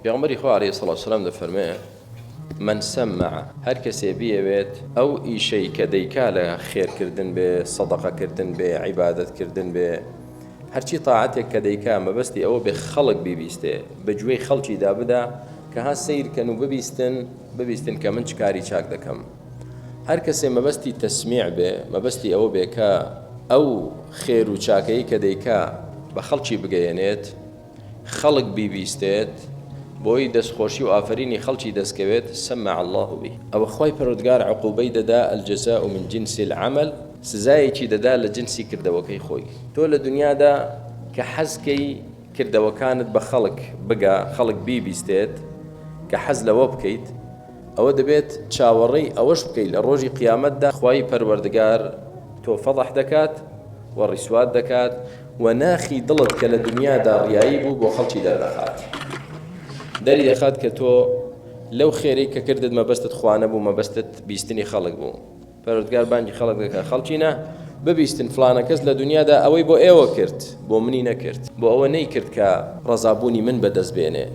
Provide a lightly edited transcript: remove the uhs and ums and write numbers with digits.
پێغەمبەری خوا عەلەیهی سەڵاتو وەسەلام دەفەرمێ من سەمع هەر کەسێ بیەوێت ئەو ئیشەی کە دەیکا لە خێرکردن بێ، سەدەقەکردن بێ، عیبادەتکردن بێ، هەرچی تاعەتێک کە دەیکا مەبەستی ئەوە بێ خەڵک بیبیستێ، بەگوێی خەڵکی دابدا کە ها سەیرکەن و ببیستن کە من چ کاری چاک دەکەم. هەر کەسێ مەبەستی تەسمیع بێ، مەبەستی ئەوە بێ کە ئەو خێر و چاکەیی کە دەیکا بە خەڵکی بگەیەنێت، خەڵک بیبیستێت، بۆی دەستخۆشی و ئافرینی خەڵکی دەستکەوێت، سەمع الله به. ئەوە خوای پەروەردگار عقوبەی دەدا، الجەزاء من جنس العمل، سزایەکی دەدا لە جنسی کردەوەکەی خۆی. تۆ لە دنیادا کە حەزکەی کردەوەکانت بە خەڵک بگا، خەڵک بیبیستێت، کە حەز لەوە بکەیت، ئەوە دەبێت چاوەڕێی ئەوەش بکەیت لە ڕۆژی قیامەتدا خوای پەروەردگار تۆ فەضەح دەکات و ڕیسوات دەکات و ناخی دڵت کە لە دنیادا ڕیایی بوو بۆ خەڵکی دەردەخات. دەری دەخات کە تۆ لەو خێرەی کە کردت مەبەستت خوا نەبوو، مەبەستت بیستنی خەڵک بوو. پەروەردگار بانگی خەڵک دەکات، خەڵکینە ببیستن فلانە کەس لە دنیادا ئەوەی بۆ ئێوە کرد، بۆ منی نەکرد، بۆ ئەوە نەیکرد کە ڕەزابوونی من بەدەست بێنێ.